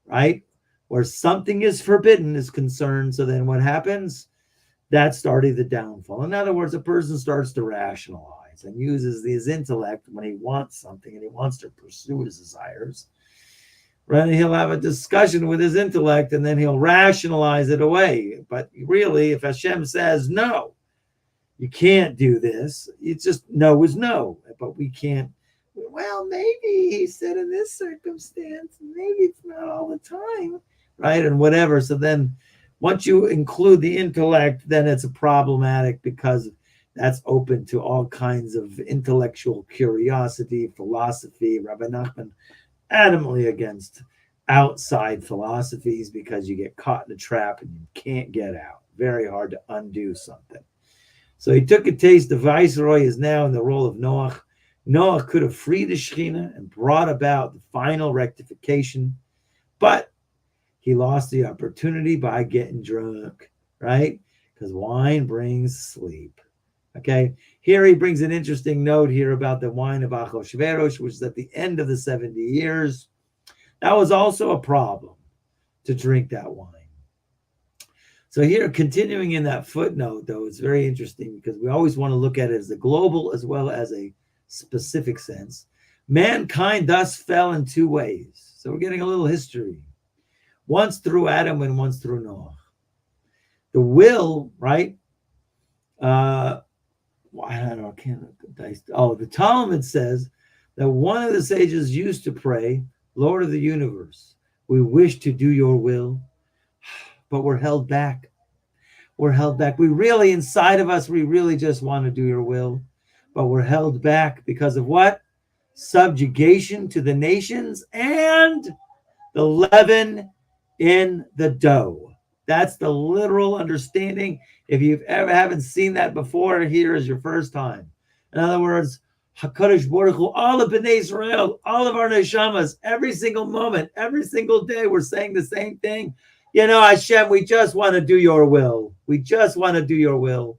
right, where something is forbidden is concerned, so then what happens? That started the downfall. In other words, a person starts to rationalize and uses his intellect when he wants something and he wants to pursue his desires. Right? He'll have a discussion with his intellect and then he'll rationalize it away. But really, if Hashem says, no, you can't do this, it's just no is no. But we can't, well, maybe he said in this circumstance, maybe it's not all the time, right? And whatever. So then once you include the intellect, then it's problematic because that's open to all kinds of intellectual curiosity, philosophy. Rabbi Nachman adamantly against outside philosophies because you get caught in a trap and you can't get out. Very hard to undo something. So he took a taste. The viceroy is now in the role of Noach. Noach could have freed the Shekhinah and brought about the final rectification, but he lost the opportunity by getting drunk, right? Because wine brings sleep. Okay, here he brings an interesting note here about the wine of Achashverosh, which is at the end of the 70 years. That was also a problem to drink that wine. So here, continuing in that footnote, though, it's very interesting because we always want to look at it as a global as well as a specific sense. Mankind thus fell in two ways. So we're getting a little history. Once through Adam and once through Noah. The will, right? I don't know. The Talmud says that one of the sages used to pray, Lord of the universe, we wish to do your will, but we're held back. We're held back. We really, inside of us, we really just want to do your will, but we're held back because of what? Subjugation to the nations and the leaven in the dough. That's the literal understanding. If you haven't seen that before, here is your first time. In other words, HaKadosh Baruch Hu, all of Bnei Israel, all of our neshamas, every single moment, every single day, we're saying the same thing. You know, Hashem, we just want to do your will. We just want to do your will.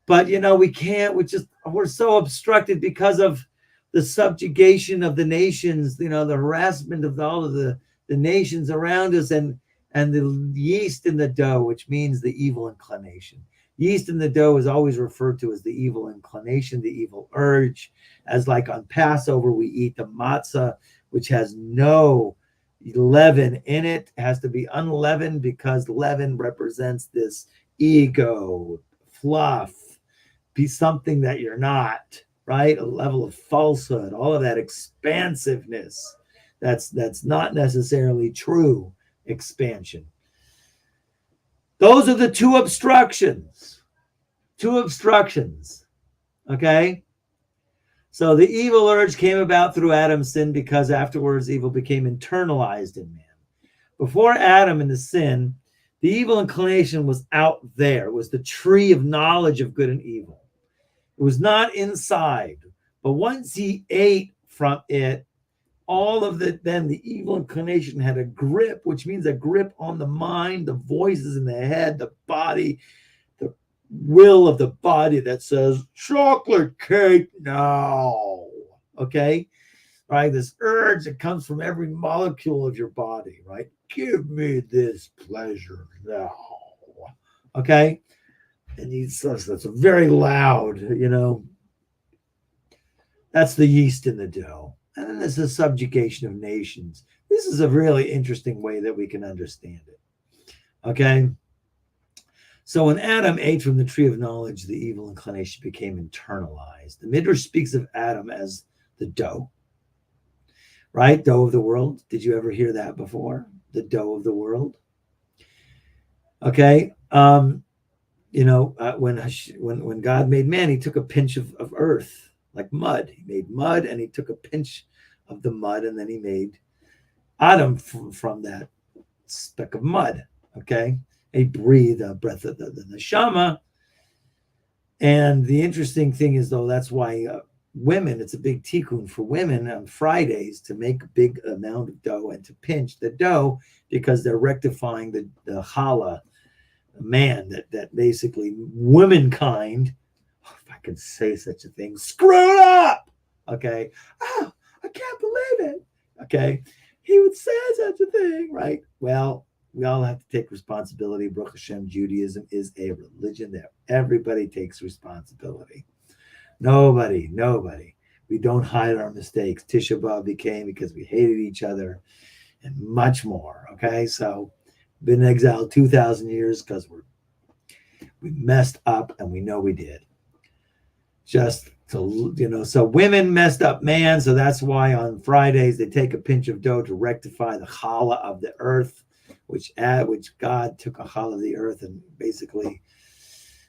But, you know, we can't. We're so obstructed because of the subjugation of the nations, you know, the harassment of all of the nations around us and the yeast in the dough, which means the evil inclination. Yeast in the dough is always referred to as the evil inclination, the evil urge. As like on Passover, we eat the matzah, which has no leaven in it. It has to be unleavened because leaven represents this ego, fluff, be something that you're not, right? A level of falsehood, all of that expansiveness. That's not necessarily true expansion. Those are the two obstructions. Okay? So the evil urge came about through Adam's sin because afterwards evil became internalized in man. Before Adam and the sin, the evil inclination was out there. It was the tree of knowledge of good and evil. It was not inside. But once he ate from it, all of the then the evil inclination had a grip, which means a grip on the mind, the voices in the head, the body, the will of the body that says chocolate cake now. Okay, right? This urge that comes from every molecule of your body, right? Give me this pleasure now. Okay, and that's a very loud, that's the yeast in the dough. And then there's the subjugation of nations. This is a really interesting way that we can understand it. Okay. So when Adam ate from the tree of knowledge, the evil inclination became internalized. The Midrash speaks of Adam as the dough, right? Dough of the world. Did you ever hear that before? The dough of the world. Okay. When God made man, he took a pinch of earth, like mud. He made mud and he took a pinch of the mud and then he made Adam from that speck of mud. Okay. He breathed a breath of the neshama. And the interesting thing is, though, that's why women, it's a big tikkun for women on Fridays to make a big amount of dough and to pinch the dough because they're rectifying the challah, man, that basically womankind, if I can say such a thing, screwed up. Okay. Oh, I can't believe it. Okay. He would say such a thing, right? Well, we all have to take responsibility. Baruch Hashem, Judaism is a religion that everybody takes responsibility. Nobody. We don't hide our mistakes. Tisha B'Av became because we hated each other and much more. Okay. So been in exile 2,000 years because we messed up and we know we did. Just to, so women messed up man. So that's why on Fridays they take a pinch of dough to rectify the challah of the earth, which God took a challah of the earth, and basically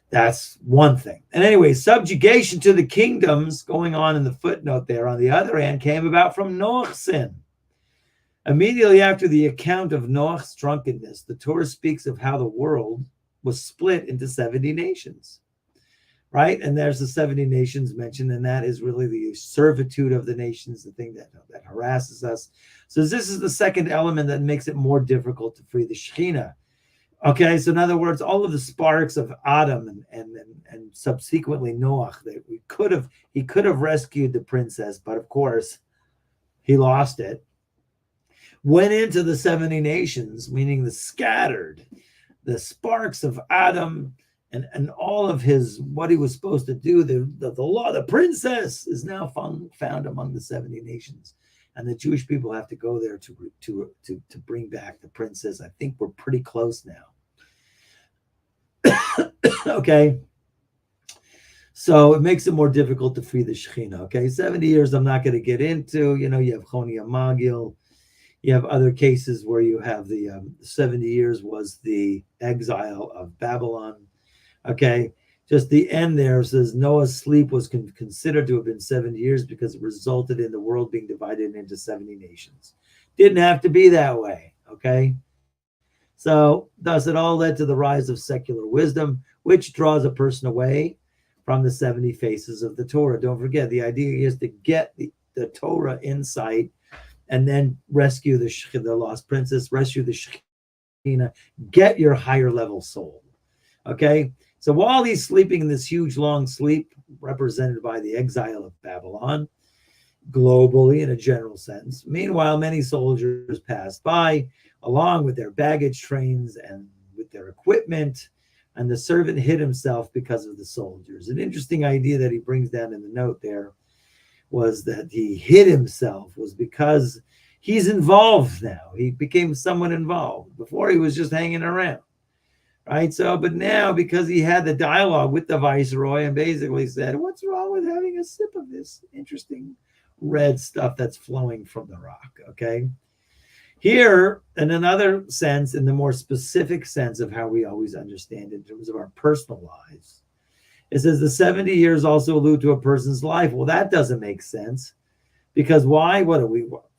that's one thing. And anyway, subjugation to the kingdoms going on in the footnote there on the other hand came about from Noach's sin. Immediately after the account of Noach's drunkenness, the Torah speaks of how the world was split into 70 nations, right? And there's the 70 nations mentioned, and that is really the servitude of the nations, the thing that harasses us. So this is the second element that makes it more difficult to free the Shekhinah. Okay, so in other words, all of the sparks of Adam and subsequently Noach, that he could have rescued the princess, but of course he lost it. Went into the 70 nations, meaning the scattered, the sparks of Adam and all of his, what he was supposed to do, the law, the princess is now found among the 70 nations. And the Jewish people have to go there to bring back the princess. I think we're pretty close now. Okay. So it makes it more difficult to free the Shekhinah. Okay. 70 years I'm not going to get into. You have Chonia Magil. You have other cases where you have the 70 years was the exile of Babylon. Okay. Just the end there says Noah's sleep was considered to have been 70 years because it resulted in the world being divided into 70 nations. Didn't have to be that way. Okay. So thus it all led to the rise of secular wisdom, which draws a person away from the 70 faces of the Torah. Don't forget, the idea is to get the Torah insight and then rescue the lost princess, rescue the Shekhinah, get your higher level soul. Okay. So while he's sleeping in this huge long sleep, represented by the exile of Babylon, globally in a general sense, meanwhile, many soldiers passed by along with their baggage trains and with their equipment, and the servant hid himself because of the soldiers. An interesting idea that he brings down in the note there was that he hid himself was because he's involved now. He became someone involved. Before he was just hanging around. Right. So, but now because he had the dialogue with the viceroy and basically said, what's wrong with having a sip of this interesting red stuff that's flowing from the rock? Okay. Here, in another sense, in the more specific sense of how we always understand it in terms of our personal lives, it says the 70 years also allude to a person's life. Well, that doesn't make sense because why?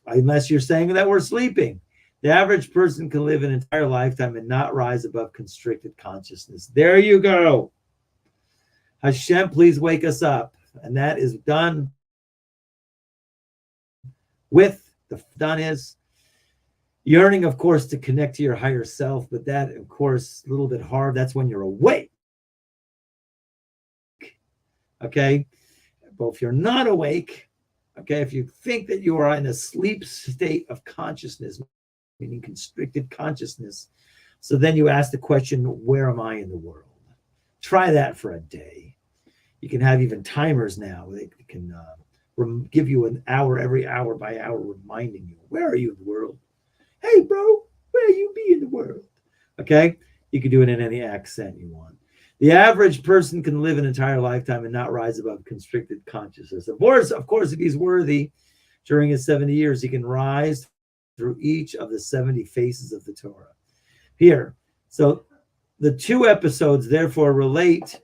Unless you're saying that we're sleeping. The average person can live an entire lifetime and not rise above constricted consciousness. There you go. Hashem, please wake us up. And that is done with The done is yearning, of course, to connect to your higher self, but that, of course, a little bit hard. That's when you're awake. Okay. But if you're not awake, okay, if you think that you are in a sleep state of consciousness, meaning constricted consciousness, so then you ask the question, where am I in the world? Try that for a day. You can have even timers now. They can give you an hour every hour by hour reminding you, where are you in the world? Hey, bro, where you be in the world? Okay? You can do it in any accent you want. The average person can live an entire lifetime and not rise above constricted consciousness. Of course, if he's worthy, during his 70 years, he can rise through each of the 70 faces of the Torah. Here, so the 2 episodes therefore relate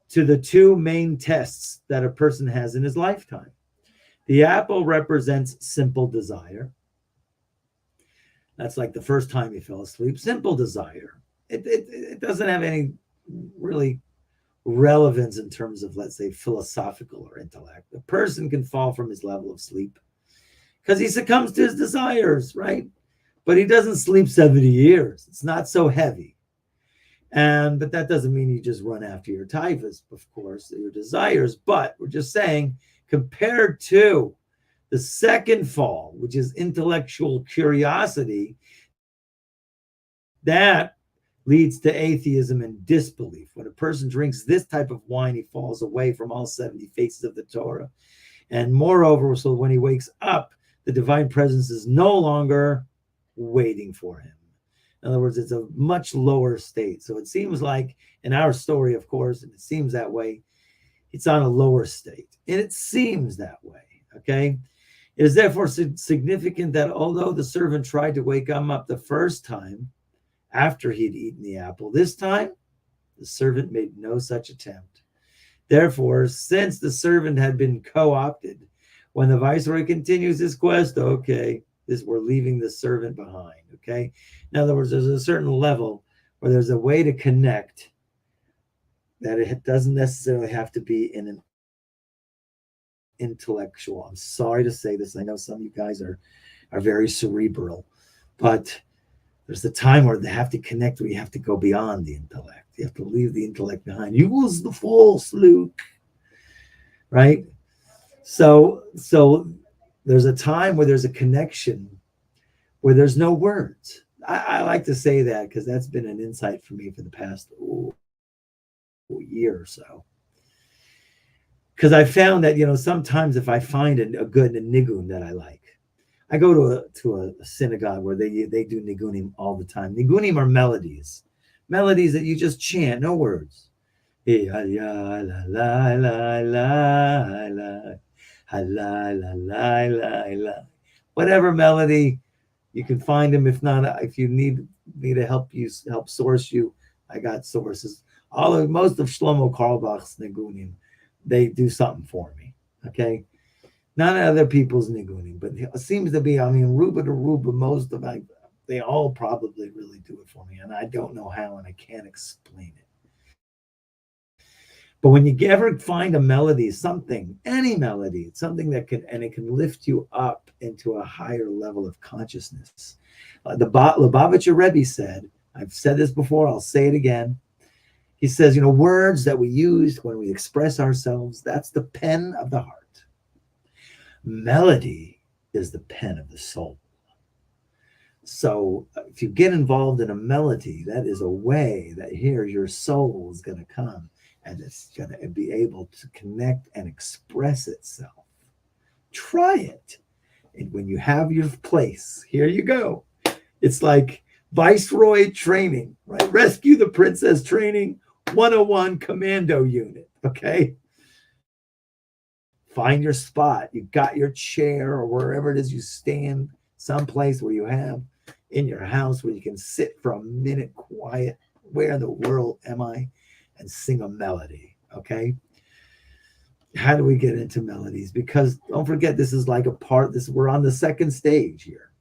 to the 2 main tests that a person has in his lifetime. The apple represents simple desire. That's like the first time you fell asleep. Simple desire. It doesn't have any really relevance in terms of, let's say, philosophical or intellect. A person can fall from his level of sleep because he succumbs to his desires, right? But he doesn't sleep 70 years. It's not so heavy. But that doesn't mean you just run after your taivas, of course, your desires. But we're just saying, compared to the second fall, which is intellectual curiosity, that leads to atheism and disbelief. When a person drinks this type of wine, he falls away from all 70 faces of the Torah. And moreover, so when he wakes up, the divine presence is no longer waiting for him. In other words, it's a much lower state. So it seems like in our story, of course, and it seems that way, it's on a lower state. And it seems that way, okay? It is therefore significant that although the servant tried to wake him up the first time after he'd eaten the apple, this time the servant made no such attempt. Therefore, since the servant had been co-opted, when the viceroy continues his quest, okay, we're leaving the servant behind, okay? In other words, there's a certain level where there's a way to connect that it doesn't necessarily have to be in an intellectual. I'm sorry to say this. I know some of you guys are very cerebral, but there's the time where they have to connect, where you have to go beyond the intellect. You have to leave the intellect behind. You was the false, Luke, right? So there's a time where there's a connection where there's no words. I like to say that because that's been an insight for me for the past year or so. Because I found that, sometimes if I find a good nigun that I like, I go to a synagogue where they do nigunim all the time. Nigunim are melodies that you just chant, no words. Whatever melody, you can find them. If not, if you need me to help source you, I got sources. Most of Shlomo Carlebach's nigunim, they do something for me. Okay, not other people's nigunim, but it seems to be. Ruba to Ruba, most of they all probably really do it for me, and I don't know how, and I can't explain it. But when you ever find a melody, any melody, something that it can lift you up into a higher level of consciousness. The Lubavitcher Rebbe said, I've said this before, I'll say it again. He says, words that we use when we express ourselves, that's the pen of the heart. Melody is the pen of the soul. So if you get involved in a melody, that is a way that here your soul is going to come and it's going to be able to connect and express itself. Try it. And when you have your place, here you go. It's like Viceroy training, right? Rescue the Princess training, 101 commando unit, okay? Find your spot. You got your chair or wherever it is you stand, someplace where you have in your house where you can sit for a minute quiet. Where in the world am I? And sing a melody, okay? How do we get into melodies? Because don't forget, this is like we're on the second stage here.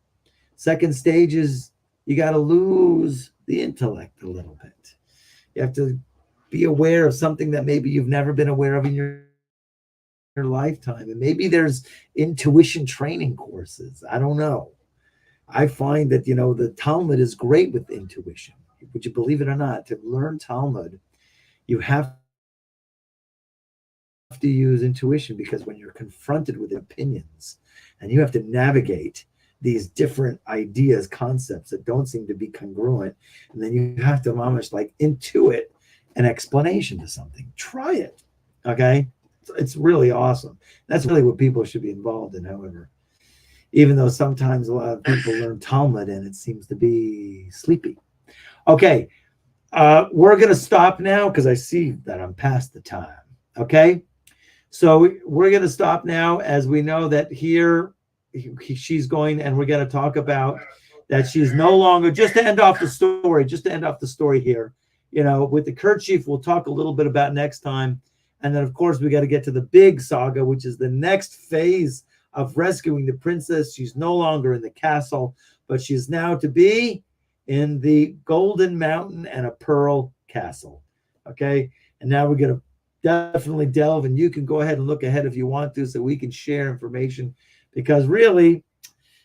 Second stage is you got to lose the intellect a little bit. You have to be aware of something that maybe you've never been aware of in your lifetime. And maybe there's intuition training courses. I don't know. I find that, the Talmud is great with intuition. Would you believe it or not? To learn Talmud, you have to use intuition, because when you're confronted with opinions and you have to navigate these different ideas, concepts that don't seem to be congruent, and then you have to almost like intuit an explanation to something. Try it. Okay. It's really awesome. That's really what people should be involved in, however, even though sometimes a lot of people learn Talmud and it seems to be sleepy. Okay. We're going to stop now because I see that I'm past the time. Okay. So we're going to stop now, as we know that here she's going, and we're going to talk about that she's no longer, just to end off the story here, with the kerchief, we'll talk a little bit about next time. And then, of course, we got to get to the big saga, which is the next phase of rescuing the princess. She's no longer in the castle, but she's now to be in the Golden Mountain and a Pearl Castle. Okay. And now we're going to definitely delve, and you can go ahead and look ahead if you want to, so we can share information, because really,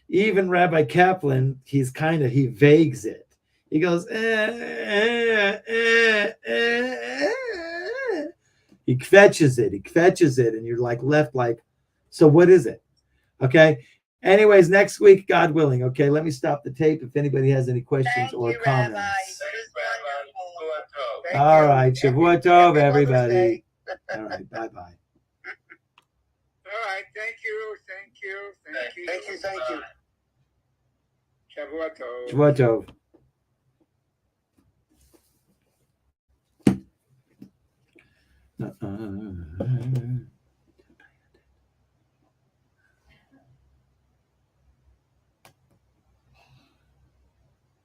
even Rabbi Kaplan, he vagues it. He goes, he kvetches it, and you're like left like, so what is it? Okay. Anyways, next week, God willing. Okay, let me stop the tape if anybody has any questions or comments. Rabbi. All right, Shavua Tov, everybody. All right, bye-bye. All right, thank you. Shavua Tov. Shavua Tov.